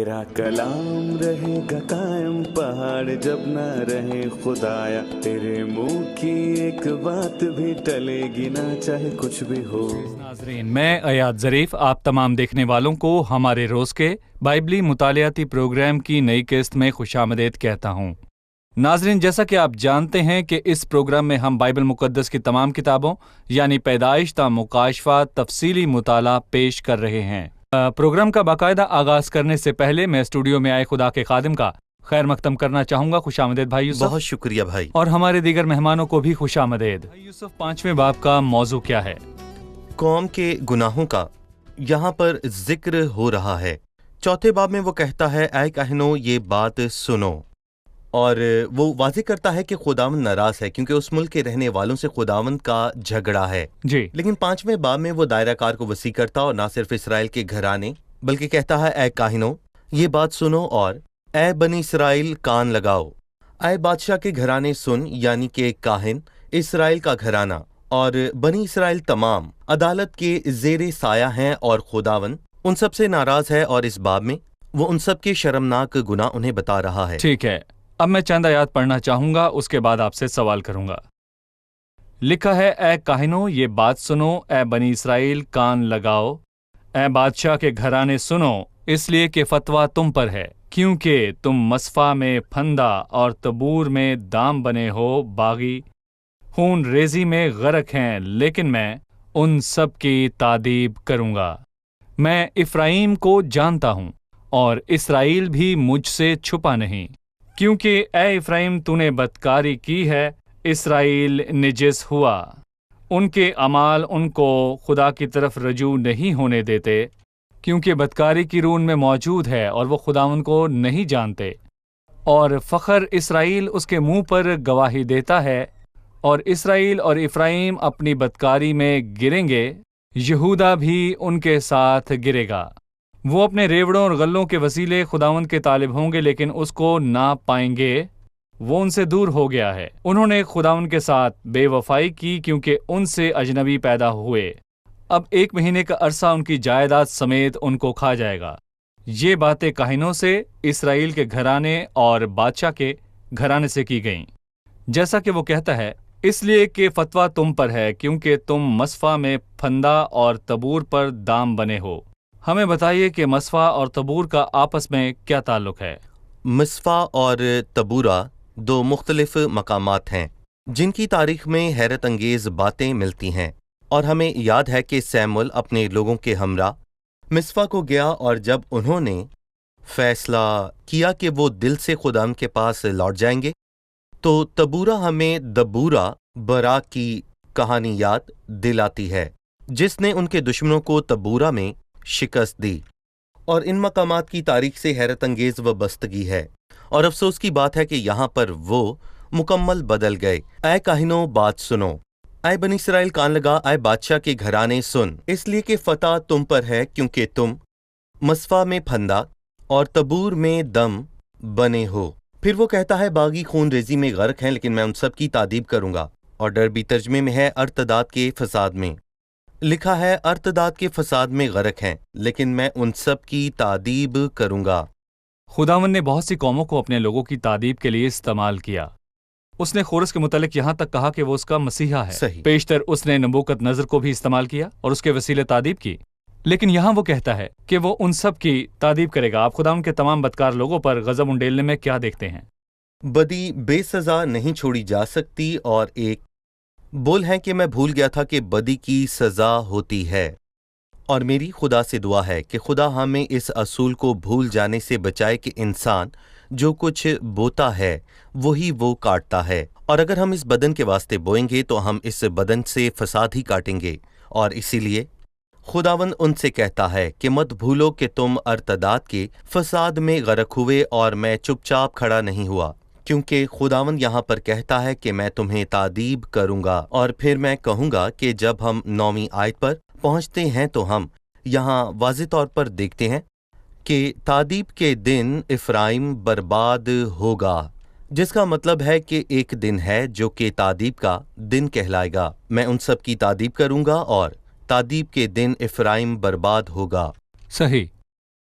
तेरा कलाम रहेगा कायम पहाड़ जब ना रहे खुदाया, तेरे मुंह की एक बात भी टलेगी ना चाहे कुछ भी हो। नाज़रीन, मैं अयाद ज़रीफ आप तमाम देखने वालों को हमारे रोज़ के बाइबली मुतालियाती प्रोग्राम की नई किस्त में खुशामदीद कहता हूँ। नाज़रीन, जैसा कि आप जानते हैं कि इस प्रोग्राम में हम बाइबल मुक़द्दस की तमाम किताबों यानी पैदाइश ता मुकाशफा तफसीली मुताला पेश कर रहे हैं। प्रोग्राम का बाकायदा आगाज़ करने से पहले मैं स्टूडियो में आए खुदा के खादिम का खैर मकदम करना चाहूँगा। खुशामदीद भाई यूसुफ। बहुत शुक्रिया भाई। और हमारे दीगर मेहमानों को भी खुशामदीद। भाई यूसुफ, 5वें बाब का मौजू क्या है? कौम के गुनाहों का यहाँ पर जिक्र हो रहा है। चौथे बाब में वो कहता है, ऐ काहिनो ये बात सुनो, और वो वाज़ेह करता है कि खुदावंद नाराज है क्योंकि उस मुल्क के रहने वालों से खुदावंद का झगड़ा है जी। लेकिन 5वें बाब में वो दायरा कार को वसी करता और ना सिर्फ इसराइल के घराने बल्कि कहता है, ऐ काहिनो ये बात सुनो, और ऐ बनी इसराइल कान लगाओ। ऐ बादशाह के घराने सुन, यानी कि काहिन इसराइल का घराना और बनी इसराइल तमाम अदालत के ज़ेरे साया हैं और खुदावंद उन सब से नाराज है। और इस बाब में वो उन सब के शर्मनाक गुनाह उन्हें बता रहा है। ठीक है, अब मैं चंद आयात पढ़ना चाहूंगा, उसके बाद आपसे सवाल करूंगा। लिखा है, ऐ काहिनो ये बात सुनो, ऐ बनी इसराइल कान लगाओ, ऐ बादशाह के घराने सुनो, इसलिए कि फतवा तुम पर है, क्योंकि तुम मसफा में फंदा और तबूर में दाम बने हो बागी, खून रेजी में गरक हैं, लेकिन मैं उन सब की तादीब करूंगा। मैं इफ्राइम को जानता हूँ और इसराइल भी मुझसे छुपा नहीं, क्योंकि ए इफ्राइम तूने बदकारी की है, इसराइल निजिस हुआ। उनके अमाल उनको खुदा की तरफ रजू नहीं होने देते, क्योंकि बदकारी की रूह में मौजूद है और वो खुदा उनको नहीं जानते। और फ़ख्र इसराइल उसके मुंह पर गवाही देता है, और इसराइल और इफ्राइम अपनी बदकारी में गिरेंगे, यहूदा भी उनके साथ गिरेगा। वो अपने रेवड़ों और गल्लों के वसीले खुदावंद के तालिब होंगे, लेकिन उसको ना पाएंगे, वो उनसे दूर हो गया है। उन्होंने खुदावंद के साथ बेवफाई की, क्योंकि उनसे अजनबी पैदा हुए। अब 1 महीने का अरसा उनकी जायदाद समेत उनको खा जाएगा। ये बातें काहिनों से, इसराइल के घराने और बादशाह के घराने से की गईं। जैसा कि वो कहता है, इसलिए कि फतवा तुम पर है, क्योंकि तुम मसफा में फंदा और तबूर पर दाम बने हो। हमें बताइए कि मसफा और तबूर का आपस में क्या ताल्लुक है? मसफा और तबूरा 2 मुख्तलिफ मकामात हैं जिनकी तारीख में हैरत अंगेज बातें मिलती हैं। और हमें याद है कि सैमुअल अपने लोगों के हमरा मिस्फा को गया, और जब उन्होंने फैसला किया कि वो दिल से खुदा के पास लौट जाएंगे, तो तबूरा हमें दबूरा बरा की कहानी याद दिलाती है, जिसने उनके दुश्मनों को तबूरा में शिकस्त दी। और इन मकामात की तारीख से हैरत अंगेज वबस्तगी है, और अफसोस की बात है कि यहाँ पर वो मुकम्मल बदल गए। ऐ काहिनो बात सुनो, ऐ बनी इसराइल कान लगा, ऐ बादशाह के घराने सुन, इसलिए कि फतह तुम पर है, क्योंकि तुम मसफा में फंदा और तबूर में दम बने हो। फिर वो कहता है, बागी खून रेजी में गर्क हैं, लेकिन मैं उन सब की तादीब करूंगा। और डरबी तर्जमे में है, अर्तदाद के फसाद में लिखा है, अर्तदाद के फसाद में गर्क हैं, लेकिन मैं उन सब की तादीब करूंगा। खुदावंद ने बहुत सी कौमों को अपने लोगों की तादीब के लिए इस्तेमाल किया। उसने खोरस के मुतालिक यहाँ तक कहा कि वो उसका मसीहा है। सही। पेशतर उसने नबूकत नजर को भी इस्तेमाल किया और उसके वसीले तादीब की। लेकिन यहाँ वो कहता है कि वो उन सब की तादीब करेगा। आप खुदावंद के तमाम बदकार लोगों पर गजब उंडेलने में क्या देखते हैं? बदी बेसजा नहीं छोड़ी जा सकती, और एक बोल है कि मैं भूल गया था कि बदी की सजा होती है। और मेरी खुदा से दुआ है कि खुदा हमें इस असूल को भूल जाने से बचाए कि इंसान जो कुछ बोता है वही वो काटता है, और अगर हम इस बदन के वास्ते बोएंगे तो हम इस बदन से फसाद ही काटेंगे। और इसीलिए खुदावंद उनसे कहता है कि मत भूलो कि तुम अर्तदाद के फसाद में गरक हुए, और मैं चुपचाप खड़ा नहीं हुआ, क्योंकि खुदावंद यहाँ पर कहता है कि मैं तुम्हें तादीब करूंगा। और फिर मैं कहूँगा कि जब हम 9वीं आयत पर पहुँचते हैं तो हम यहाँ वाज़ेह तौर पर देखते हैं कि तादीब के दिन इफ्राइम बर्बाद होगा, जिसका मतलब है कि एक दिन है जो कि तादीब का दिन कहलाएगा। मैं उन सब की तादीब करूंगा और तादीब के दिन इफ्राइम बर्बाद होगा। सही।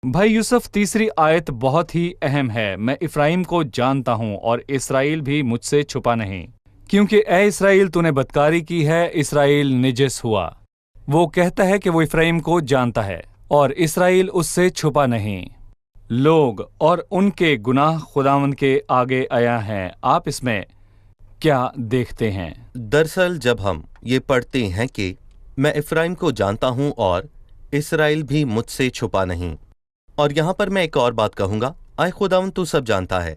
भाई यूसुफ, तीसरी आयत बहुत ही अहम है। मैं इफ्राइम को जानता हूँ और इसराइल भी मुझसे छुपा नहीं, क्योंकि ए इसराइल तूने बदकारी की है, इसराइल निजस हुआ। वो कहता है कि वो इफ्राइम को जानता है और इसराइल उससे छुपा नहीं। लोग और उनके गुनाह खुदावंद के आगे आया हैं। आप इसमें क्या देखते हैं? दरअसल जब हम ये पढ़ते हैं कि मैं इफ्राइम को जानता हूं और इसराइल भी मुझसे छुपा नहीं, और यहां पर मैं एक और बात कहूंगा, आए खुदावंद तू सब जानता है।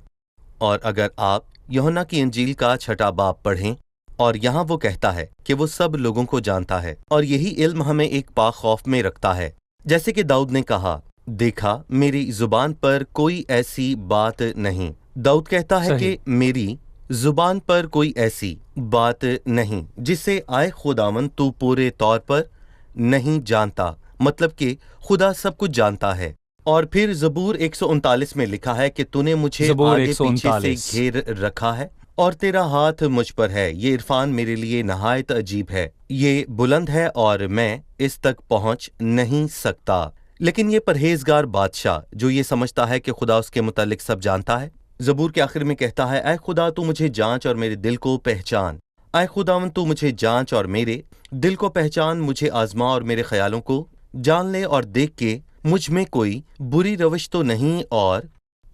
और अगर आप यूहन्ना की इंजील का 6 बाब पढ़ें, और यहां वो कहता है कि वो सब लोगों को जानता है, और यही इल्म हमें एक पाक खौफ में रखता है। जैसे कि दाऊद ने कहा, देखा मेरी जुबान पर कोई ऐसी बात नहीं। दाऊद कहता है सही। कि मेरी जुबान पर कोई ऐसी बात नहीं जिसे आए खुदावंद तू पूरे तौर पर नहीं जानता, मतलब कि खुदा सब कुछ जानता है। और फिर ज़बूर 139 में लिखा है कि तूने मुझे ज़बूर आगे पीछे 139 से घेर रखा है और तेरा हाथ मुझ पर है। ये इरफान मेरे लिए नहायत अजीब है, ये बुलंद है और मैं इस तक पहुंच नहीं सकता। लेकिन ये परहेजगार बादशाह जो ये समझता है कि खुदा उसके मुतालिक सब जानता है, ज़बूर के आखिर में कहता है, ऐ खुदा तू मुझे जांच और मेरे दिल को पहचान। ऐ खुदावन तू मुझे जांच और मेरे दिल को पहचान, मुझे आजमा और मेरे ख्यालों को जान ले और देख के मुझ में कोई बुरी रविश तो नहीं और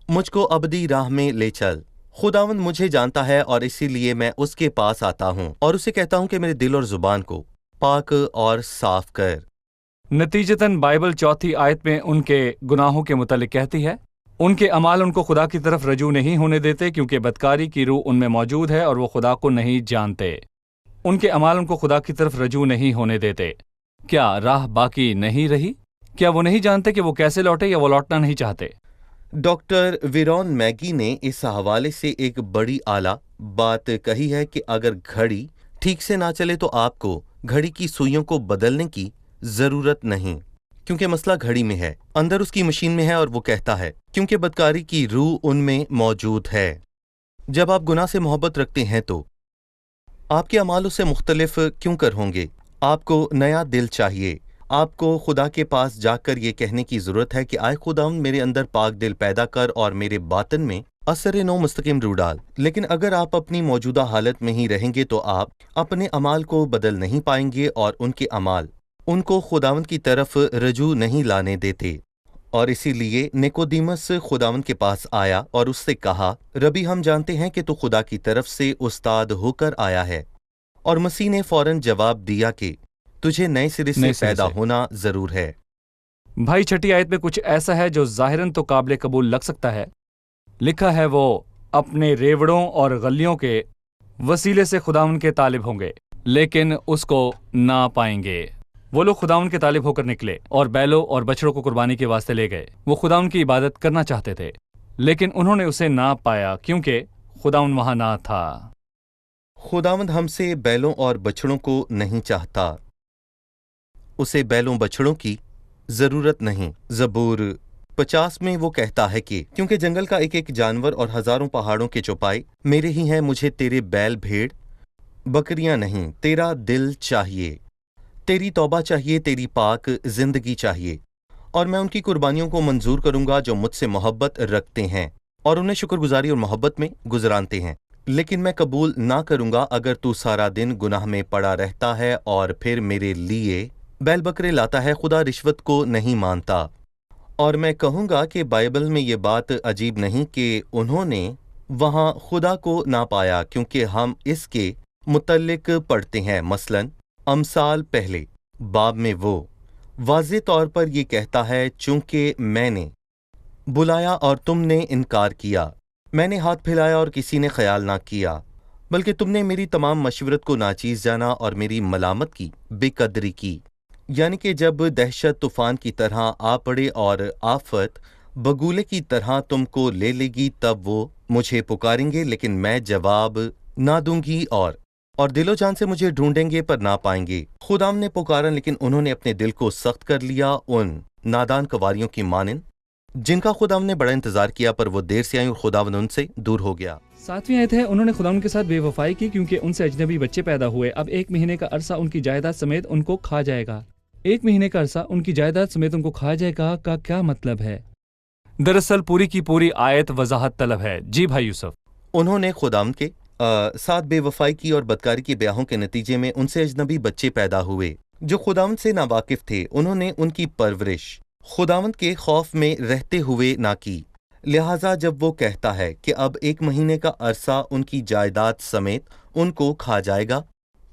मुझको अबदी राह में ले चल। खुदावंद मुझे जानता है और इसीलिए मैं उसके पास आता हूँ और उसे कहता हूँ कि मेरे दिल और जुबान को पाक और साफ कर। नतीजतन बाइबल चौथी आयत में उनके गुनाहों के मुतालिक कहती है, उनके अमाल उनको खुदा की तरफ रजू नहीं होने देते, क्योंकि बदकारी की रूह उनमें मौजूद है और वो खुदा को नहीं जानते। उनके अमाल उनको खुदा की तरफ रजू नहीं होने देते। क्या राह बाकी नहीं रही? क्या वो नहीं जानते कि वो कैसे लौटे, या वो लौटना नहीं चाहते? डॉक्टर विरॉन मैगी ने इस हवाले से एक बड़ी आला बात कही है कि अगर घड़ी ठीक से ना चले तो आपको घड़ी की सुइयों को बदलने की जरूरत नहीं, क्योंकि मसला घड़ी में है, अंदर उसकी मशीन में है। और वो कहता है क्योंकि बदकारी की रूह उनमें मौजूद है। जब आप गुनाह से मोहब्बत रखते हैं तो आपके अमाल उससे मुख्तलिफ क्यों कर होंगे? आपको नया दिल चाहिए। आपको खुदा के पास जाकर ये कहने की जरूरत है कि आए खुदावंद मेरे अंदर पाक दिल पैदा कर और मेरे बातन में असर नो मुस्तकिम रूह डाल। लेकिन अगर आप अपनी मौजूदा हालत में ही रहेंगे तो आप अपने अमाल को बदल नहीं पाएंगे और उनके अमाल उनको खुदावंद की तरफ रजू नहीं लाने देते। और इसीलिए निकोदीमस खुदावंद के पास आया और उससे कहा, रबी हम जानते हैं कि तू खुदा की तरफ से उस्ताद होकर आया है। और मसीह ने फौरन जवाब दिया कि तुझे नए सिरे से पैदा होना जरूर है। भाई छठी आयत में कुछ ऐसा है जो जाहिरन तो काबिल कबूल लग सकता है। लिखा है वो अपने रेवड़ों और गलियों के वसीले से खुदावन के तालिब होंगे, लेकिन उसको ना पाएंगे। वो लोग खुदावन के तालिब होकर निकले और बैलों और बछड़ों को कुर्बानी के वास्ते ले गए। वो खुदावन की इबादत करना चाहते थे, लेकिन उन्होंने उसे ना पाया क्योंकि खुदावन वहां ना था। खुदावंद हमसे बैलों और बछड़ों को नहीं चाहता, उसे बैलों बछड़ों की जरूरत नहीं। ज़बूर 50 में वो कहता है कि क्योंकि जंगल का एक एक जानवर और हजारों पहाड़ों के चौपाई मेरे ही हैं, मुझे तेरे बैल भेड़ बकरियां नहीं, तेरा दिल चाहिए, तेरी तौबा चाहिए, तेरी पाक जिंदगी चाहिए। और मैं उनकी कुर्बानियों को मंजूर करूंगा जो मुझसे मोहब्बत रखते हैं और उन्हें शुक्रगुजारी और मोहब्बत में गुजरानते हैं। लेकिन मैं कबूल ना करूंगा अगर तू सारा दिन गुनाह में पड़ा रहता है और फिर मेरे लिए बैल बकरे लाता है। खुदा रिश्वत को नहीं मानता। और मैं कहूंगा कि बाइबल में ये बात अजीब नहीं कि उन्होंने वहां खुदा को ना पाया, क्योंकि हम इसके मुतल्लिक पढ़ते हैं। मसलन अमसाल पहले बाब में वो वाज़े तौर पर ये कहता है, चूंकि मैंने बुलाया और तुमने इनकार किया, मैंने हाथ फैलाया और किसी ने ख्याल ना किया, बल्कि तुमने मेरी तमाम मशवरत को नाचीज जाना और मेरी मलामत की बेकदरी की। यानी कि जब दहशत तूफान की तरह आ पड़े और आफत बगुले की तरह तुमको ले लेगी, तब वो मुझे पुकारेंगे लेकिन मैं जवाब ना दूंगी और दिलो जान से मुझे ढूंढेंगे पर ना पाएंगे। खुदाम ने पुकारा लेकिन उन्होंने अपने दिल को सख्त कर लिया, उन नादान कवारियों की मानिन जिनका खुदाम ने बड़ा इंतजार किया, पर वो देर से आई और खुदावन उनसे दूर हो गया। 7वीं आयत है, उन्होंने खुदावन के साथ बेवफाई की क्योंकि उनसे अजनबी बच्चे पैदा हुए। अब 1 महीने का अरसा उनकी जायदाद समेत उनको खा जाएगा। 1 महीने का अरसा उनकी जायदाद समेत उनको खाया जाएगा का क्या मतलब है? दरअसल पूरी की पूरी आयत वजाहत तलब है। जी भाई यूसुफ। उन्होंने खुदावंद के साथ बेवफाई की और बदकारी के ब्याहों के नतीजे में उनसे अजनबी बच्चे पैदा हुए जो खुदावंद से नावाकिफ थे। उन्होंने उनकी परवरिश खुदावंद के खौफ में रहते हुए ना की। लिहाजा जब वो कहता है कि अब 1 महीने का अरसा उनकी जायदाद समेत उनको खा जाएगा,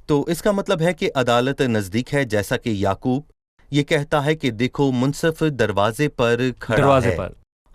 तो इसका मतलब है कि अदालत नजदीक है, जैसा कि याकूब ये कहता है कि देखो मुंसफ दरवाजे पर खड़ा है।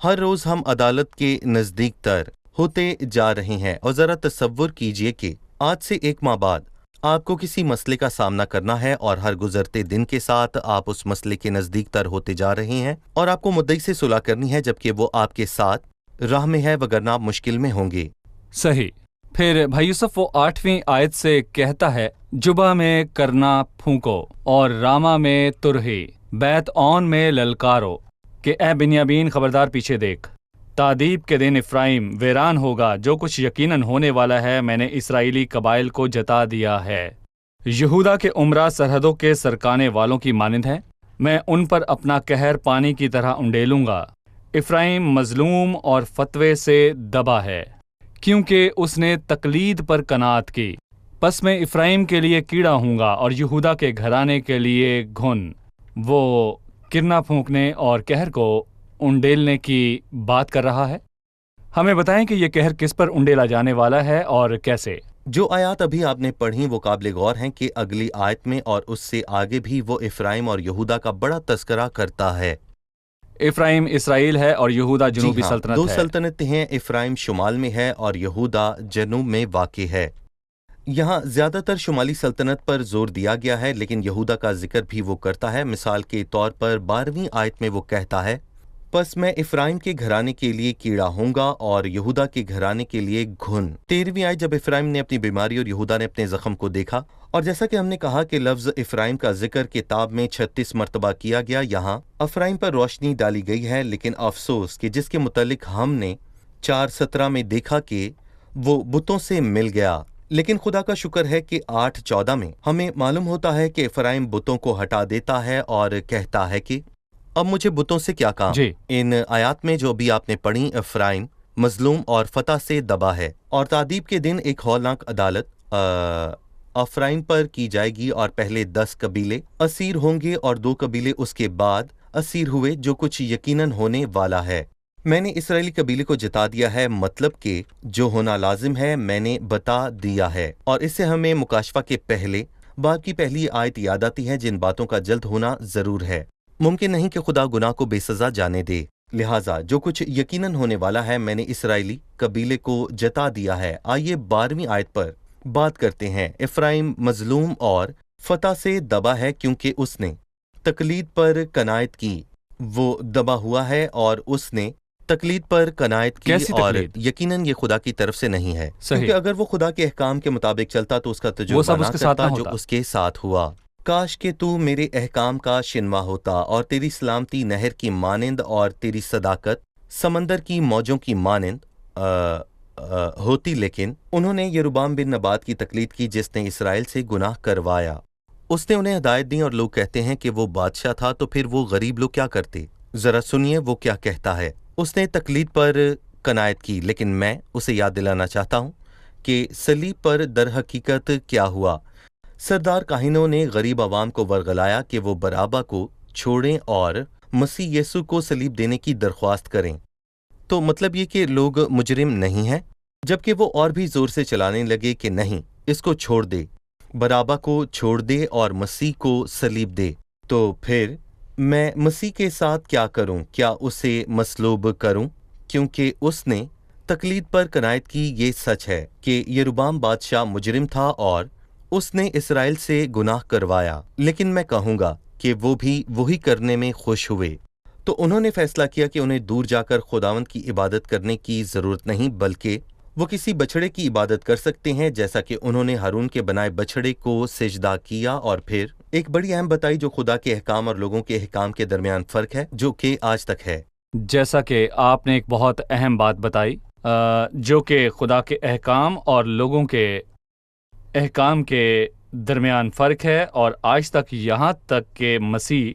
हर रोज हम अदालत के नजदीक तर होते जा रहे हैं और जरा तसव्वुर कीजिए कि आज से 1 माह बाद आपको किसी मसले का सामना करना है और हर गुजरते दिन के साथ आप उस मसले के नजदीक तर होते जा रहे हैं और आपको मुद्दई से सुलह करनी है जबकि वो आपके साथ राह में है, वगरना आप मुश्किल में होंगे। सही। फिर भाई यूसुफ वो 8वीं आयत से कहता है, जुबा में करना फूंको और रामा में तुरही, बैत ऑन में ललकारो कि ए बिन्यामीन खबरदार पीछे देख। तादीब के दिन इफ्राइम वीरान होगा, जो कुछ यकीनन होने वाला है मैंने इसराइली कबाइल को जता दिया है। यहूदा के उमरा सरहदों के सरकाने वालों की मानिंद है, मैं उन पर अपना कहर पानी की तरह उंडेलूंगा। इफ्राइम मजलूम और फतवे से दबा है क्योंकि उसने तकलीद पर कनात की। बस मैं इफ्राइम के लिए कीड़ा हूँगा और यहूदा के घराने के लिए घुन। वो किरना फूंकने और कहर को उंडेलने की बात कर रहा है। हमें बताएं कि यह कहर किस पर उंडेला जाने वाला है और कैसे। जो आयत अभी आपने पढ़ी वो काबिल गौर हैं कि अगली आयत में और उससे आगे भी वो इफ्राइम और यहूदा का बड़ा तस्करा करता है। इफ्राइम इसराइल है और यहूदा जनूबी सल्तनत दो है। सल्तनतें हैं, इफ्राइम शुमाल में है और यहूदा जनूब में वाक़ई है। यहाँ ज्यादातर शुमाली सल्तनत पर जोर दिया गया है, लेकिन यहूदा का जिक्र भी वो करता है। मिसाल के तौर पर 12वीं आयत में वो कहता है, बस मैं इफ्राइम के घराने के लिए कीड़ा हूँगा और यहूदा के घराने के लिए घुन। 13वीं आयत जब इफ्राइम ने अपनी बीमारी और यहूदा ने अपने जख्म को देखा, और जैसा कि हमने कहा कि लफ्ज इफ्राइम का जिक्र किताब में 36 मरतबा किया गया। यहाँ इफ्राइम पर रोशनी डाली गई है, लेकिन अफसोस कि जिसके मुतालिक हमने 4:17 में देखा कि वो बुतों से मिल गया। लेकिन खुदा का शुक्र है कि 8:14 में हमें मालूम होता है कि इफ्राइम बुतों को हटा देता है और कहता है कि अब मुझे बुतों से क्या काम। इन आयात में जो भी आपने पढ़ी, इफ्राइम मजलूम और फतह से दबा है और तादीब के दिन एक हौलनाक अदालत इफ्राइम पर की जाएगी और पहले 10 कबीले असीर होंगे और 2 कबीले उसके बाद असीर हुए, जो कुछ यकीनन होने वाला है। मैंने इसराइली कबीले को जिता दिया है, मतलब कि जो होना लाजिम है मैंने बता दिया है। और इससे हमें मुकाशफा के पहले बाब की पहली आयत याद आती है, जिन बातों का जल्द होना जरूर है। मुमकिन नहीं कि खुदा गुनाह को बेसजा जाने दे, लिहाजा जो कुछ यकीनन होने वाला है मैंने इसराइली कबीले को जता दिया है। आइए 12वीं आयत पर बात करते हैं। इफ्राइम मजलूम और फतह से दबा है क्योंकि उसने तकलीद पर कनायत की। वो दबा हुआ है और उसने तकलीद पर कनायत की, और यकीनन ये खुदा की तरफ से नहीं है, क्योंकि अगर वो खुदा के अहकाम के मुताबिक चलता तो उसका तजुर्बा ना करता जो उसके साथ हुआ। काश के तू मेरे अहकाम का शिनवा होता और तेरी सलामती नहर की मानिंद और तेरी सदाकत समंदर की मौजों की मानिंद होती। लेकिन उन्होंने यरूबाम बिन नबात की तकलीद की, जिसने इसराइल से गुनाह करवाया। उसने उन्हें हदायत दी और लोग कहते हैं कि वो बादशाह था, तो फिर वो गरीब लोग क्या करते। जरा सुनिए वो क्या कहता है। उसने तकलीद पर कनायत की, लेकिन मैं उसे याद दिलाना चाहता हूँ कि सलीब पर दर हकीकत क्या हुआ। सरदार काहिनों ने गरीब अवाम को वर्गलाया कि वो बराबा को छोड़ें और मसीह यीशु को सलीब देने की दरख्वास्त करें। तो मतलब ये कि लोग मुजरिम नहीं हैं, जबकि वो और भी जोर से चलाने लगे कि नहीं, इसको छोड़ दे, बराबा को छोड़ दे और मसीह को सलीब दे। तो फिर मैं मसीह के साथ क्या करूं? क्या उसे मसलूब करूं? क्योंकि उसने तकलीद पर कनायत की। ये सच है कि यरूबाम बादशाह मुजरिम था और उसने इसराइल से गुनाह करवाया, लेकिन मैं कहूँगा कि वो भी वही करने में खुश हुए। तो उन्होंने फैसला किया कि उन्हें दूर जाकर खुदावंद की इबादत करने की ज़रूरत नहीं, बल्कि वो किसी बछड़े की इबादत कर सकते हैं, जैसा कि उन्होंने हारून के बनाए बछड़े को सिजदा किया। और फिर एक बड़ी अहम बताई जो खुदा के अहकाम और लोगों के अहकाम के दरमियान फ़र्क है, जो कि आज तक है। जैसा कि आपने एक बहुत अहम बात बताई, जो कि खुदा के अहकाम और लोगों के अहकाम के درمیان فرق ہے، اور آج تک یہاں تک کہ مسیح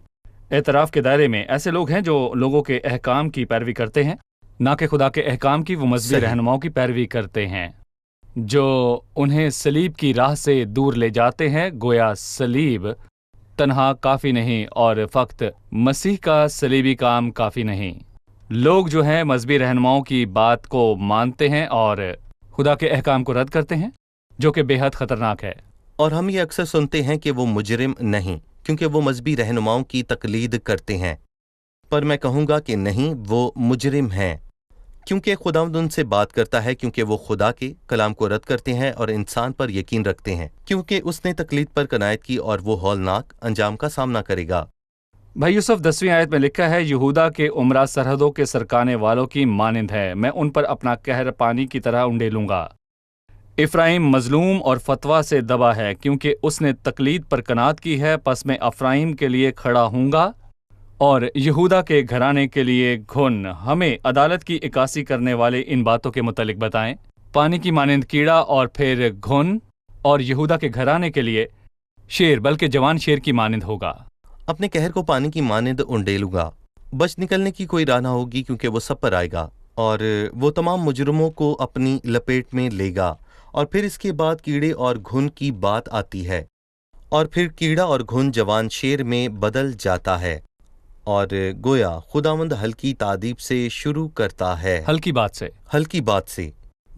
اعتراف کے دائرے میں ایسے لوگ ہیں جو لوگوں کے احکام کی پیروی کرتے ہیں، نہ کہ خدا کے احکام کی۔ وہ مذہبی صحیح۔ رہنماؤں کی پیروی کرتے ہیں جو انہیں صلیب کی راہ سے دور لے جاتے ہیں، گویا صلیب تنہا کافی نہیں اور فقط مسیح کا صلیبی کام کافی نہیں۔ لوگ جو ہیں مذہبی رہنماؤں کی بات کو مانتے ہیں اور خدا کے احکام کو رد کرتے ہیں، جو کہ بے حد خطرناک ہے۔ اور ہم یہ اکثر سنتے ہیں کہ وہ مجرم نہیں، کیونکہ وہ مذہبی رہنماؤں کی تقلید کرتے ہیں، پر میں کہوں گا کہ نہیں، وہ مجرم ہیں، کیونکہ خداوند ان سے بات کرتا ہے، کیونکہ وہ خدا کے کلام کو رد کرتے ہیں اور انسان پر یقین رکھتے ہیں، کیونکہ اس نے تقلید پر قناعت کی اور وہ ہولناک انجام کا سامنا کرے گا۔ بھائی یوسف 10ویں آیت میں لکھا ہے، یہودا کے عمرہ سرحدوں کے سرکانے والوں کی مانند ہے، میں ان پر اپنا قہر پانی کی طرح انڈیلوں گا۔ افرایم مظلوم اور فتویٰ سے دبا ہے، کیونکہ اس نے تقلید پر قناعت کی ہے، پس میں افرایم کے لیے کھڑا ہوں گا اور یہودا کے گھرانے کے لیے گھن۔ ہمیں عدالت کی عکاسی کرنے والے ان باتوں کے متعلق بتائیں۔ پانی کی مانند کیڑا اور پھر گھن، اور یہودا کے گھرانے کے لیے شیر، بلکہ جوان شیر کی مانند ہوگا۔ اپنے قہر کو پانی کی مانند انڈیلوں گا، بچ نکلنے کی کوئی راہ نہ ہوگی، کیونکہ وہ سب پر آئے گا اور وہ تمام مجرموں کو اپنی لپیٹ میں لے گا۔ اور پھر اس کے بعد کیڑے اور گھن کی بات آتی ہے، اور پھر کیڑا اور گھن جوان شیر میں بدل جاتا ہے، اور گویا خداوند ہلکی تعذیب سے شروع کرتا ہے، ہلکی بات سے۔ ہلکی بات سے،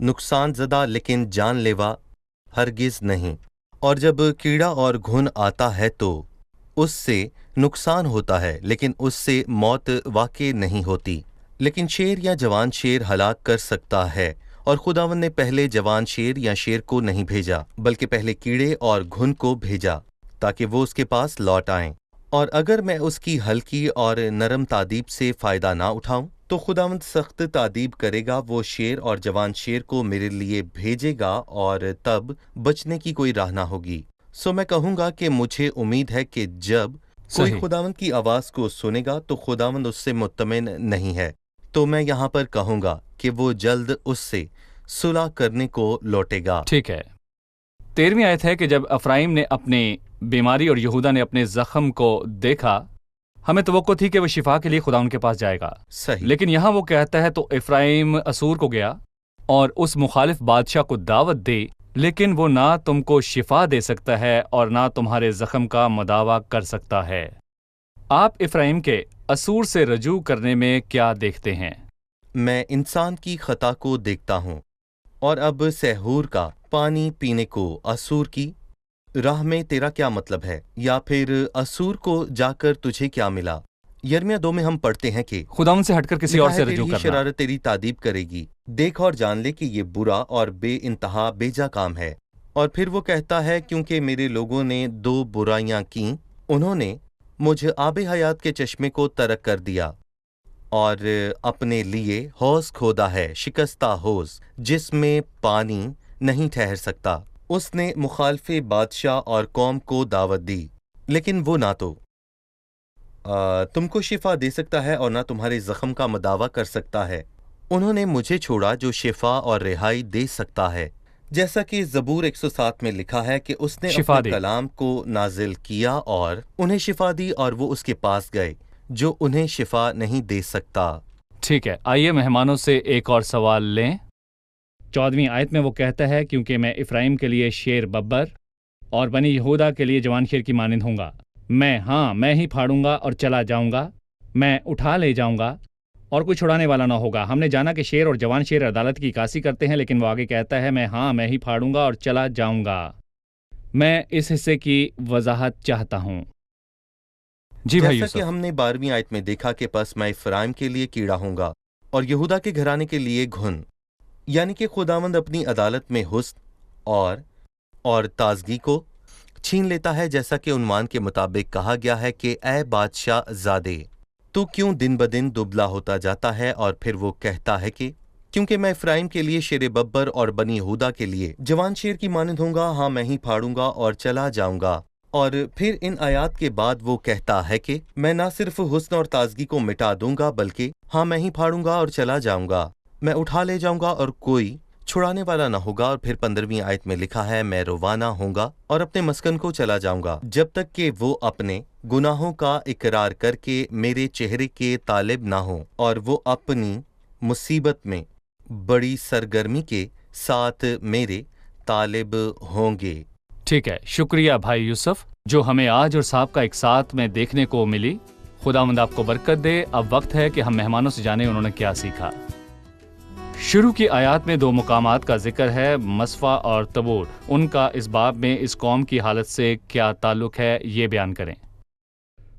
نقصان زدہ لیکن جان لیوا ہرگز نہیں۔ اور جب کیڑا اور گھن آتا ہے تو اس سے نقصان ہوتا ہے، لیکن اس سے موت واقع نہیں ہوتی، لیکن شیر یا جوان شیر ہلاک کر سکتا ہے۔ اور خداوند نے پہلے جوان شیر یا شیر کو نہیں بھیجا، بلکہ پہلے کیڑے اور گھن کو بھیجا، تاکہ وہ اس کے پاس لوٹ آئیں۔ اور اگر میں اس کی ہلکی اور نرم تعذیب سے فائدہ نہ اٹھاؤں تو خداوند سخت تعذیب کرے گا، وہ شیر اور جوان شیر کو میرے لیے بھیجے گا اور تب بچنے کی کوئی راہ نہ ہوگی۔ سو میں کہوں گا کہ مجھے امید ہے کہ جب کوئی صحیح۔ خداوند کی آواز کو سنے گا تو خداوند اس سے مطمئن نہیں ہے، تو میں یہاں پر کہوں گا کہ وہ جلد اس سے صلح کرنے کو لوٹے گا۔ ٹھیک ہے۔ 13ویں آیت ہے کہ جب افرایم نے اپنی بیماری اور یہودا نے اپنے زخم کو دیکھا، ہمیں توقع تھی کہ وہ شفا کے لیے خدا ان کے پاس جائے گا، صحیح۔ لیکن یہاں وہ کہتا ہے تو افرایم اسور کو گیا اور اس مخالف بادشاہ کو دعوت دی، لیکن وہ نہ تم کو شفا دے سکتا ہے اور نہ تمہارے زخم کا مداوع کر سکتا ہے۔ آپ افرایم کے اسور سے رجوع کرنے میں کیا دیکھتے ہیں؟ میں انسان کی خطا کو دیکھتا ہوں، اور اب سحور کا پانی پینے کو اسور کی راہ میں تیرا کیا مطلب ہے، یا پھر اسور کو جا کر تجھے کیا ملا؟ یرمیہ 2 میں ہم پڑھتے ہیں کہ خدا ان سے ہٹ کر کسی اور سے تیری رجوع ہی کرنا۔ شرارت تیری تعذیب کرے گی، دیکھ اور جان لے کہ یہ برا اور بے انتہا بیجا کام ہے۔ اور پھر وہ کہتا ہے کیونکہ میرے لوگوں نے 2 برائیاں کیں، انہوں نے مجھ آب حیات کے چشمے کو ترک کر دیا اور اپنے لیے حوض کھودا ہے، شکستہ حوض جس میں پانی نہیں ٹھہر سکتا۔ اس نے مخالف بادشاہ اور قوم کو دعوت دی، لیکن وہ نہ تو تم کو شفا دے سکتا ہے اور نہ تمہارے زخم کا مداوع کر سکتا ہے۔ انہوں نے مجھے چھوڑا جو شفا اور رہائی دے سکتا ہے، جیسا کہ زبور 107 میں لکھا ہے کہ اس نے شفا اپنے دی۔ کلام کو نازل کیا اور انہیں شفا دی، اور وہ اس کے پاس گئے جو انہیں شفا نہیں دے سکتا۔ ٹھیک ہے، آئیے مہمانوں سے ایک اور سوال لیں۔ 14ویں آیت میں وہ کہتا ہے کیونکہ میں افرایم کے لیے شیر ببر اور بنی یہودا کے لیے جوان شیر کی مانند ہوں گا، میں ہی پھاڑوں گا اور چلا جاؤں گا، میں اٹھا لے جاؤں گا اور کوئی چھڑانے والا نہ ہوگا۔ ہم نے جانا کہ شیر اور جوان شیر عدالت کی عکاسی کرتے ہیں، لیکن وہ آگے کہتا ہے میں ہی پھاڑوں گا اور چلا جاؤں گا۔ میں اس حصے کی وضاحت چاہتا ہوں۔ جی بھائی جیسا کہ یوسف۔ ہم نے 12ویں آیت میں دیکھا کہ پس میں افرایم کے لیے کیڑا ہوں گا اور یہودا کے گھرانے کے لیے گھن، یعنی کہ خداوند اپنی عدالت میں حسن اور تازگی کو چھین لیتا ہے، جیسا کہ عنوان کے مطابق کہا گیا ہے کہ اے بادشاہ زادے تو کیوں دن بدن دبلا ہوتا جاتا ہے؟ اور پھر وہ کہتا ہے کہ کیونکہ میں افرایم کے لیے شیر ببر اور بنی یہودا کے لیے جوان شیر کی مانند ہوں گا، میں ہی پھاڑوں گا اور چلا جاؤں گا۔ اور پھر ان آیات کے بعد وہ کہتا ہے کہ میں نہ صرف حسن اور تازگی کو مٹا دوں گا، بلکہ میں ہی پھاڑوں گا اور چلا جاؤں گا، میں اٹھا لے جاؤں گا اور کوئی چھڑانے والا نہ ہوگا۔ اور پھر 15ویں آیت میں لکھا ہے میں روانہ ہوں گا اور اپنے مسکن کو چلا جاؤں گا جب تک کہ وہ اپنے گناہوں کا اقرار کر کے میرے چہرے کے طالب نہ ہوں اور وہ اپنی مصیبت میں بڑی سرگرمی کے ساتھ میرے طالب ہوں گے۔ ٹھیک ہے، شکریہ بھائی یوسف جو ہمیں آج اور صاحب کا ایک ساتھ میں دیکھنے کو ملی۔ خداوند آپ کو برکت دے۔ اب وقت ہے کہ ہم مہمانوں سے جانیں انہوں نے کیا سیکھا۔ شروع کی آیات میں 2 مقامات کا ذکر ہے، مصفا اور تبور۔ ان کا اس باب میں اس قوم کی حالت سے کیا تعلق ہے، یہ بیان کریں۔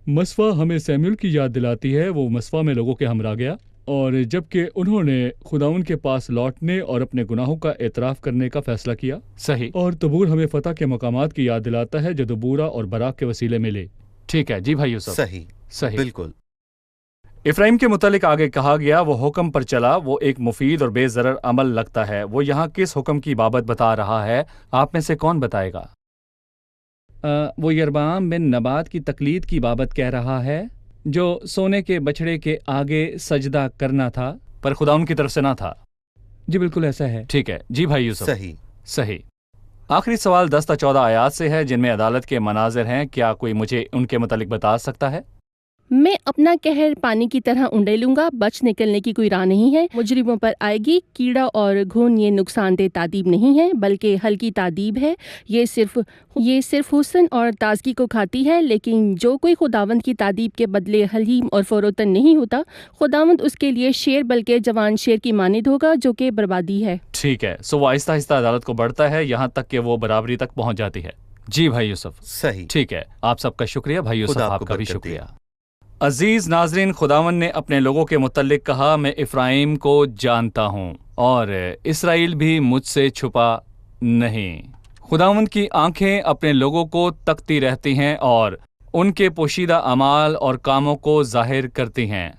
مصفا ہمیں سیموئیل کی یاد دلاتی ہے۔ وہ مصفا میں لوگوں کے ہمراہ گیا، اور جبکہ انہوں نے خداوند کے پاس لوٹنے اور اپنے گناہوں کا اعتراف کرنے کا فیصلہ کیا۔ صحیح۔ اور تبور ہمیں فتح کے مقامات کی یاد دلاتا ہے جو دبورہ اور براق کے وسیلے ملے۔ ٹھیک ہے جی بھائی یوسف۔ صحیح بالکل۔ افرایم کے متعلق آگے کہا گیا وہ حکم پر چلا، وہ ایک مفید اور بے ضرر عمل لگتا ہے۔ وہ یہاں کس حکم کی بابت بتا رہا ہے؟ آپ میں سے کون بتائے گا؟ وہ یربعام بن نبات کی تقلید کی بابت کہہ رہا ہے، جو سونے کے بچڑے کے آگے سجدہ کرنا تھا پر خدا ان کی طرف سے نہ تھا۔ جی بالکل ایسا ہے۔ ٹھیک ہے جی بھائی یوسف۔ صحیح۔ آخری سوال 10 تا 14 آیات سے ہے جن میں عدالت کے مناظر ہیں۔ کیا کوئی مجھے ان کے متعلق بتا سکتا ہے؟ میں اپنا قہر پانی کی طرح انڈیلوں گا، بچ نکلنے کی کوئی راہ نہیں ہے۔ مجرموں پر آئے گی کیڑا اور گھن، یہ نقصان دہ تعدیب نہیں ہے بلکہ ہلکی تعدیب ہے۔ یہ صرف حسن اور تازگی کو کھاتی ہے، لیکن جو کوئی خداوند کی تعدیب کے بدلے حلیم اور فروتن نہیں ہوتا، خداوند اس کے لیے شیر بلکہ جوان شیر کی مانند ہوگا جو کہ بربادی ہے۔ ٹھیک ہے، وہ آہستہ آہستہ عدالت کو بڑھتا ہے یہاں تک کہ وہ برابری تک پہنچ جاتی ہے۔ جی بھائی یوسف۔ صحیح۔ ٹھیک ہے، آپ سب کا شکریہ بھائی یوسف، خدا آپ کا بھی برکت دے۔ شکریہ۔ عزیز ناظرین، خداوند نے اپنے لوگوں کے متعلق کہا میں افرایم کو جانتا ہوں اور اسرائیل بھی مجھ سے چھپا نہیں۔ خداوند کی آنکھیں اپنے لوگوں کو تکتی رہتی ہیں اور ان کے پوشیدہ اعمال اور کاموں کو ظاہر کرتی ہیں۔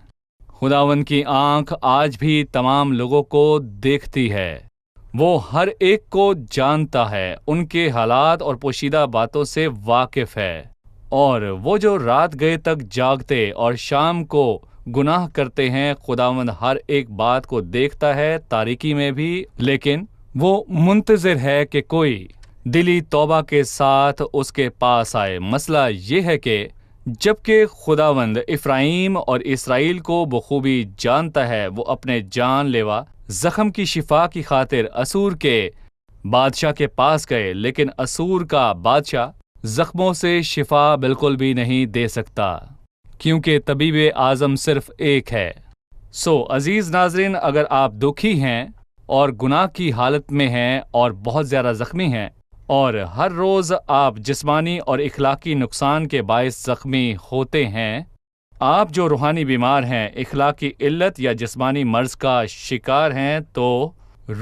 خداوند کی آنکھ آج بھی تمام لوگوں کو دیکھتی ہے، وہ ہر ایک کو جانتا ہے، ان کے حالات اور پوشیدہ باتوں سے واقف ہے، اور وہ جو رات گئے تک جاگتے اور شام کو گناہ کرتے ہیں، خداوند ہر ایک بات کو دیکھتا ہے تاریکی میں بھی، لیکن وہ منتظر ہے کہ کوئی دلی توبہ کے ساتھ اس کے پاس آئے۔ مسئلہ یہ ہے کہ جبکہ خداوند افرایم اور اسرائیل کو بخوبی جانتا ہے، وہ اپنے جان لیوا زخم کی شفا کی خاطر اسور کے بادشاہ کے پاس گئے، لیکن اسور کا بادشاہ زخموں سے شفا بالکل بھی نہیں دے سکتا کیونکہ طبیب اعظم صرف ایک ہے۔ عزیز ناظرین، اگر آپ دکھی ہیں اور گناہ کی حالت میں ہیں اور بہت زیادہ زخمی ہیں اور ہر روز آپ جسمانی اور اخلاقی نقصان کے باعث زخمی ہوتے ہیں، آپ جو روحانی بیمار ہیں، اخلاقی علت یا جسمانی مرض کا شکار ہیں، تو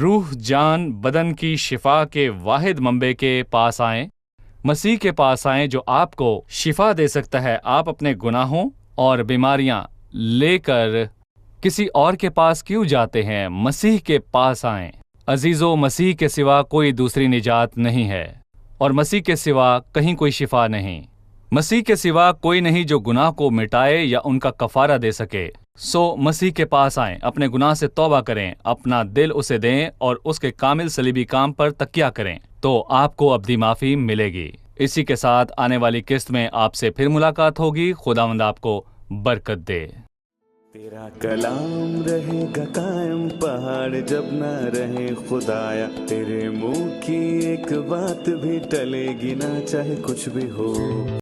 روح جان بدن کی شفا کے واحد منبع کے پاس آئیں، مسیح کے پاس آئیں جو آپ کو شفا دے سکتا ہے۔ آپ اپنے گناہوں اور بیماریاں لے کر کسی اور کے پاس کیوں جاتے ہیں؟ مسیح کے پاس آئیں۔ عزیزو، مسیح کے سوا کوئی دوسری نجات نہیں ہے اور مسیح کے سوا کہیں کوئی شفا نہیں۔ مسیح کے سوا کوئی نہیں جو گناہ کو مٹائے یا ان کا کفارہ دے سکے۔ مسیح کے پاس آئیں، اپنے گناہ سے توبہ کریں، اپنا دل اسے دیں اور اس کے کامل صلیبی کام پر تکیہ کریں، تو آپ کو ابدی معافی ملے گی۔ اسی کے ساتھ آنے والی قسط میں آپ سے پھر ملاقات ہوگی۔ خداوند آپ کو برکت دے۔ تیرا کلام رہے گا قائم، پہاڑ جب نہ رہے خدایا، تیرے منہ کی ایک بات بھی ٹلے گی نہ، چاہے کچھ بھی ہو۔